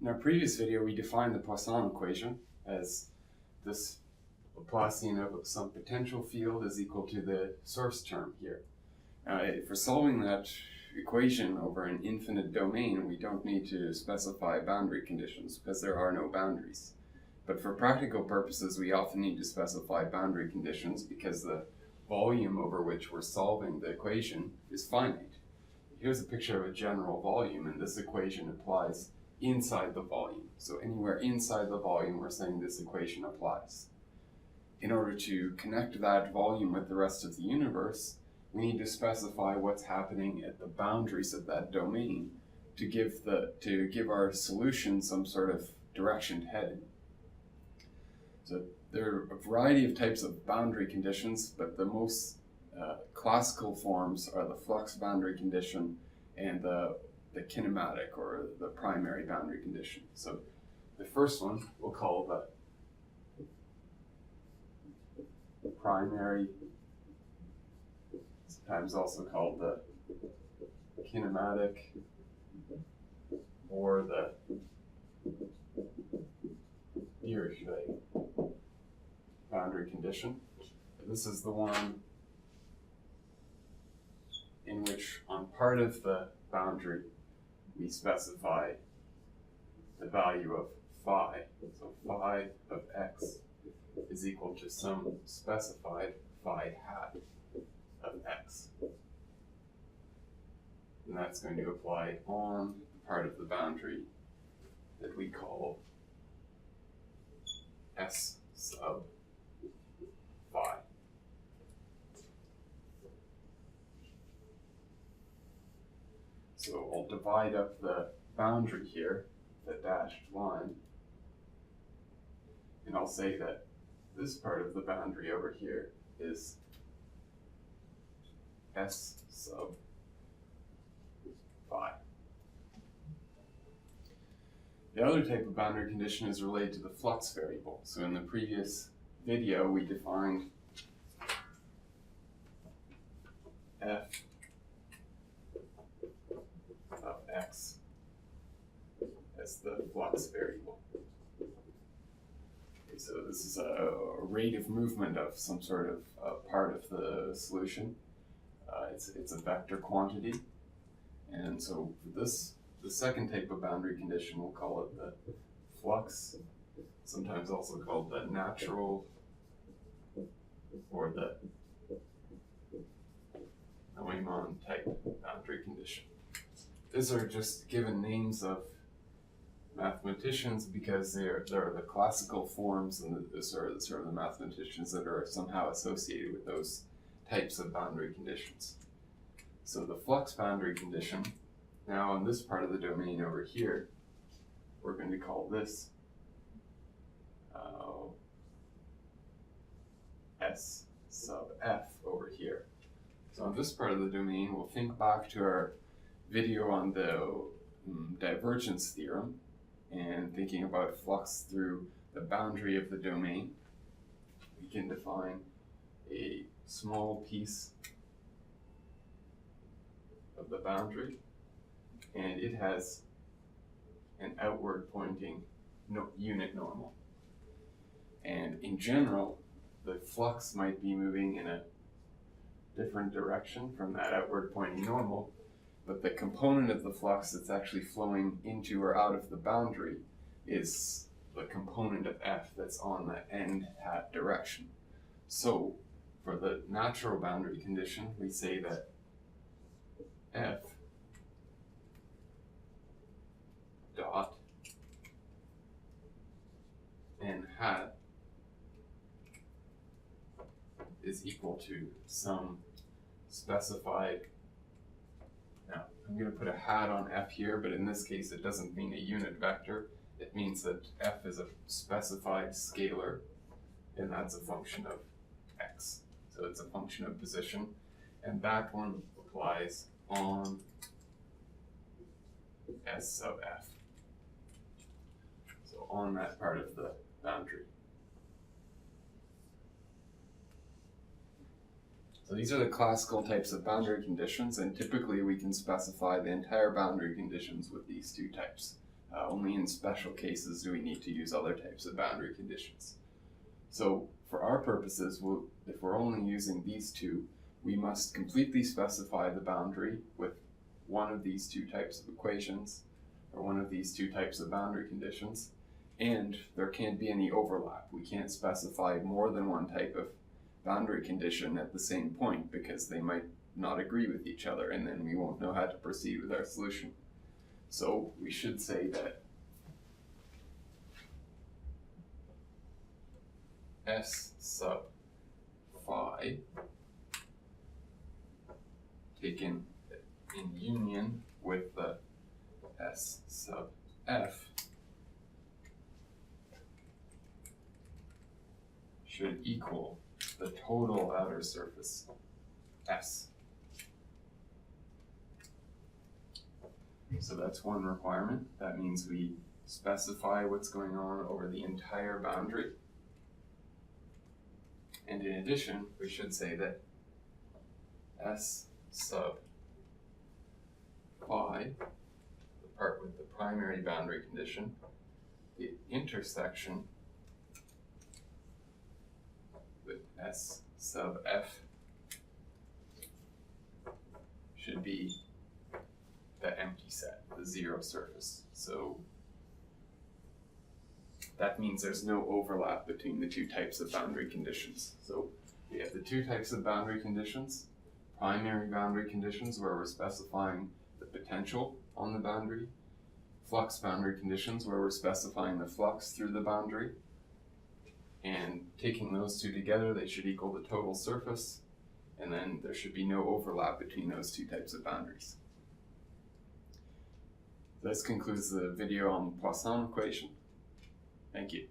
In our previous video, we defined the Poisson equation as this Laplacian of some potential field is equal to the source term here. For solving that equation over an infinite domain, we don't need to specify boundary conditions because there are no boundaries. But for practical purposes, we often need to specify boundary conditions because the volume over which we're solving the equation is finite. Here's a picture of a general volume, and this equation applies inside the volume. So anywhere inside the volume, we're saying this equation applies. In order to connect that volume with the rest of the universe, we need to specify what's happening at the boundaries of that domain to give our solution some sort of direction to head in. So there are a variety of types of boundary conditions, but the most classical forms are the flux boundary condition and the kinematic or the primary boundary condition. So the first one we'll call the primary, sometimes also called the kinematic or the Dirichlet boundary condition. This is the one in which on part of the boundary we specify the value of phi. So phi of x is equal to some specified phi hat of x. And that's going to apply on the part of the boundary that we call S sub phi. So I'll divide up the boundary here, the dashed line, and I'll say that this part of the boundary over here is S sub phi. The other type of boundary condition is related to the flux variable. So in the previous video, we defined f of x as the flux variable. Okay, so this is a rate of movement of some sort of part of the solution. It's a vector quantity. And so for this, the second type of boundary condition, we'll call it the flux, sometimes also called the natural or the Neumann type boundary condition. These are just given names of mathematicians because they're the classical forms and the sort of the mathematicians that are somehow associated with those types of boundary conditions. So the flux boundary condition, now on this part of the domain over here, we're going to call this S sub f over here. So on this part of the domain, we'll think back to our video on the divergence theorem and thinking about flux through the boundary of the domain. We can define a small piece of the boundary, and it has an outward pointing unit normal. And in general, the flux might be moving in a different direction from that outward pointing normal, but the component of the flux that's actually flowing into or out of the boundary is the component of f that's on the end hat direction. So for the natural boundary condition, we say that f dot n hat is equal to some specified, now I'm going to put a hat on f here, but in this case it doesn't mean a unit vector. It means that f is a specified scalar, and that's a function of x. So it's a function of position, and that one applies on S sub f. So on that part of the boundary. So these are the classical types of boundary conditions, and typically we can specify the entire boundary conditions with these two types. Only in special cases do we need to use other types of boundary conditions. So for our purposes, if we're only using these two, we must completely specify the boundary with one of these two types of equations, or one of these two types of boundary conditions, and there can't be any overlap. We can't specify more than one type of boundary condition at the same point, because they might not agree with each other, and then we won't know how to proceed with our solution. So we should say that S sub phi taken in union with the S sub f should equal the total outer surface S. So that's one requirement. That means we specify what's going on over the entire boundary. And in addition, we should say that S sub phi, the part with the primary boundary condition, the intersection with S sub f should be the empty set, the zero surface. So that means there's no overlap between the two types of boundary conditions. So we have the two types of boundary conditions: primary boundary conditions, where we're specifying the potential on the boundary; flux boundary conditions, where we're specifying the flux through the boundary. And taking those two together, they should equal the total surface, and then there should be no overlap between those two types of boundaries. This concludes the video on the Poisson equation. Thank you.